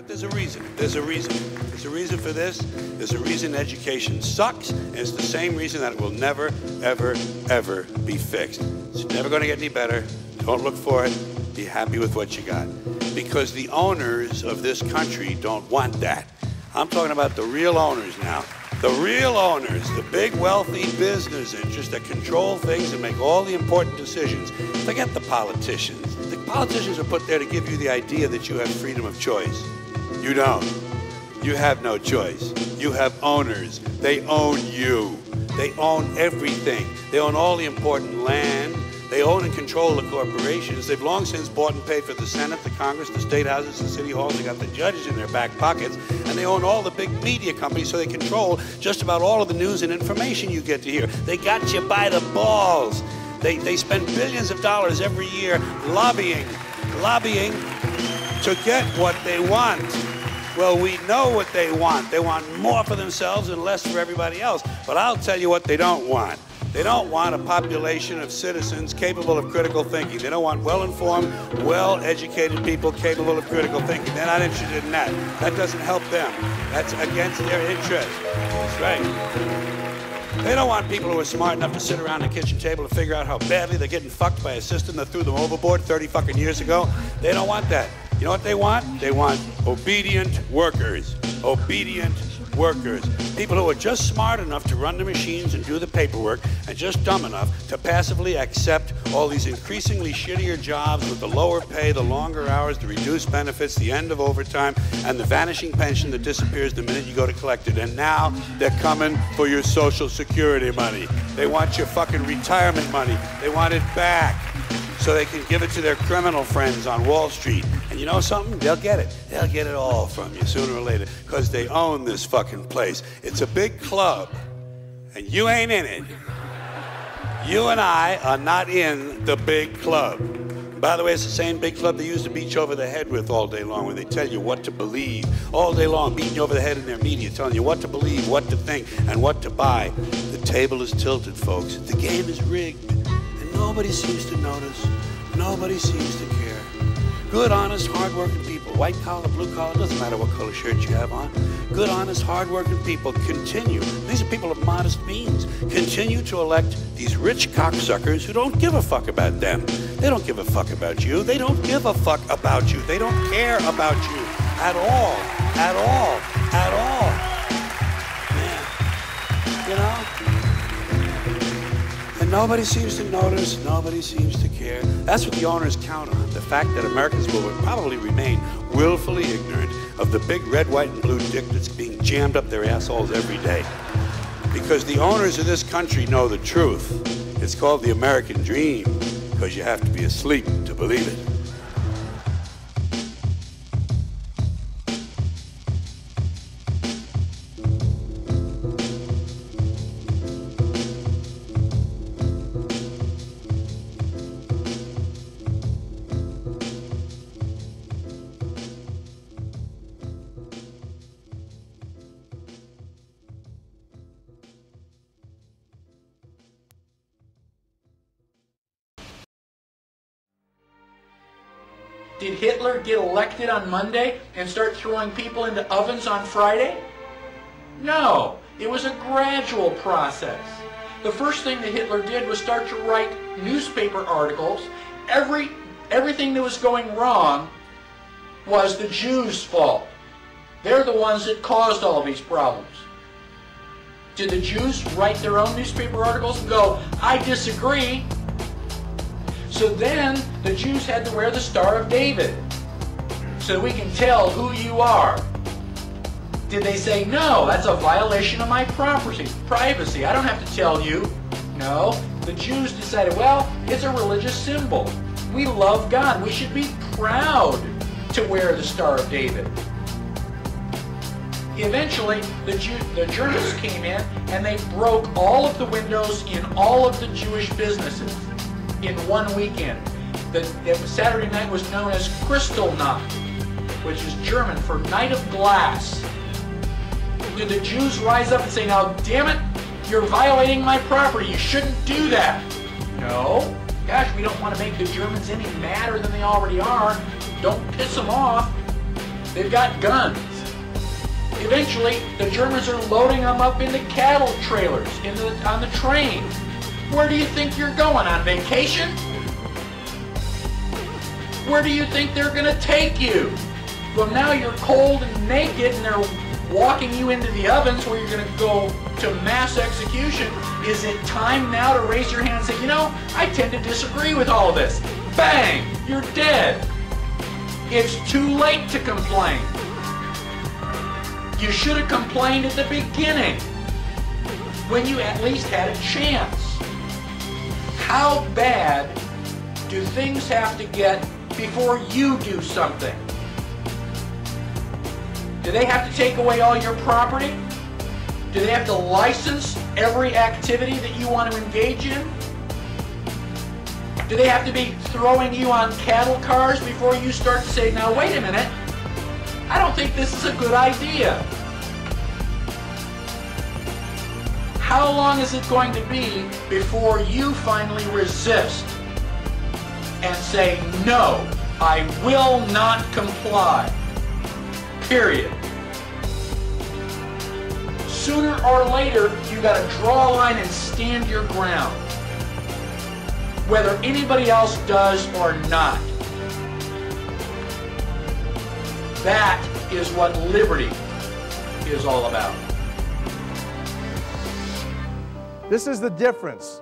fact, there's a reason. There's a reason. There's a reason for this. There's a reason education sucks, and it's the same reason that it will never, ever, ever be fixed. It's never going to get any better. Don't look for it. Be happy with what you got. Because the owners of this country don't want that. I'm talking about the real owners now. The real owners, the big wealthy business interests that control things and make all the important decisions. Forget the politicians. The politicians are put there to give you the idea that you have freedom of choice. You don't. You have no choice. You have owners. They own you. They own everything. They own all the important land. They own and control the corporations. They've long since bought and paid for the Senate, the Congress, the state houses, the city halls. They got the judges in their back pockets. And they own all the big media companies, so they control just about all of the news and information you get to hear. They got you by the balls. They spend billions of dollars every year lobbying to get what they want. Well, we know what they want. They want more for themselves and less for everybody else. But I'll tell you what they don't want. They don't want a population of citizens capable of critical thinking. They don't want well-informed, well-educated people capable of critical thinking. They're not interested in that. That doesn't help them. That's against their interest. That's right. They don't want people who are smart enough to sit around the kitchen table to figure out how badly they're getting fucked by a system that threw them overboard 30 fucking years ago. They don't want that. You know what they want? They want obedient workers. Obedient workers. People who are just smart enough to run the machines and do the paperwork, and just dumb enough to passively accept all these increasingly shittier jobs with the lower pay, the longer hours, the reduced benefits, the end of overtime, and the vanishing pension that disappears the minute you go to collect it. And now they're coming for your Social Security money. They want your fucking retirement money. They want it back so they can give it to their criminal friends on Wall Street. And you know something? They'll get it. They'll get it all from you sooner or later, because they own this fucking place. It's a big club, and you ain't in it. You and I are not in the big club. By the way, it's the same big club they used to beat you over the head with all day long, when they tell you what to believe. All day long, beating you over the head in their media, telling you what to believe, what to think, and what to buy. The table is tilted, folks. The game is rigged. Nobody seems to notice. Nobody seems to care. Good, honest, hard-working people, white collar, blue collar, doesn't matter what color shirt you have on. Good, honest, hard-working people continue. These are people of modest means. Continue to elect these rich cocksuckers who don't give a fuck about them. They don't give a fuck about you. They don't give a fuck about you. They don't care about you at all. At all. At all. Man, you know? And nobody seems to notice, nobody seems to care. That's what the owners count on, the fact that Americans will probably remain willfully ignorant of the big red, white, and blue dick that's being jammed up their assholes every day. Because the owners of this country know the truth. It's called the American dream, because you have to be asleep to believe it. Did Hitler get elected on Monday and start throwing people into ovens on Friday? No, it was a gradual process. The first thing that Hitler did was start to write newspaper articles. Everything that was going wrong was the Jews' fault. They're the ones that caused all these problems. Did the Jews write their own newspaper articles and go, I disagree? So then the Jews had to wear the Star of David so we can tell who you are. Did they say, no, that's a violation of my privacy, I don't have to tell you? No, the Jews decided, well, it's a religious symbol. We love God. We should be proud to wear the Star of David. Eventually, the Germans came in and they broke all of the windows in all of the Jewish businesses in one weekend. The Saturday night was known as Kristallnacht, which is German for Night of Glass. Did the Jews rise up and say, now damn it, you're violating my property, you shouldn't do that? No. Gosh, we don't want to make the Germans any madder than they already are. Don't piss them off. They've got guns. Eventually, the Germans are loading them up into cattle trailers on the train. Where do you think you're going? On vacation? Where do you think they're going to take you? Well, now you're cold and naked and they're walking you into the ovens where you're going to go to mass execution. Is it time now to raise your hand and say, you know, I tend to disagree with all of this? Bang! You're dead. It's too late to complain. You should have complained at the beginning when you at least had a chance. How bad do things have to get before you do something? Do they have to take away all your property? Do they have to license every activity that you want to engage in? Do they have to be throwing you on cattle cars before you start to say, now wait a minute, I don't think this is a good idea? How long is it going to be before you finally resist and say, no, I will not comply? Period. Sooner or later, you got to draw a line and stand your ground, whether anybody else does or not. That is what liberty is all about. This is the difference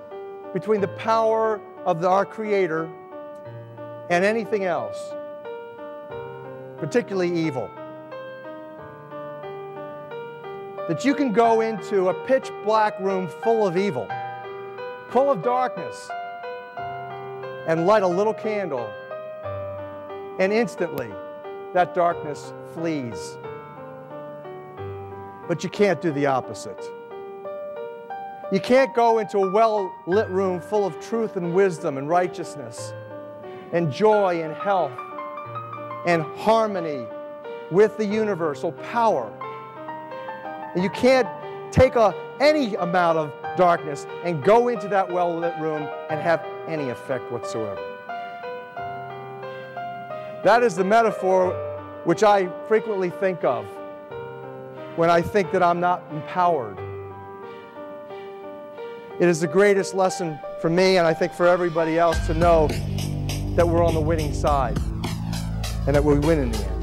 between the power of our Creator and anything else, particularly evil. That you can go into a pitch black room full of evil, full of darkness, and light a little candle, and instantly that darkness flees. But you can't do the opposite. You can't go into a well-lit room full of truth and wisdom and righteousness and joy and health and harmony with the universal power. And you can't take any amount of darkness and go into that well-lit room and have any effect whatsoever. That is the metaphor which I frequently think of when I think that I'm not empowered. It is the greatest lesson for me, and I think for everybody else, to know that we're on the winning side and that we win in the end.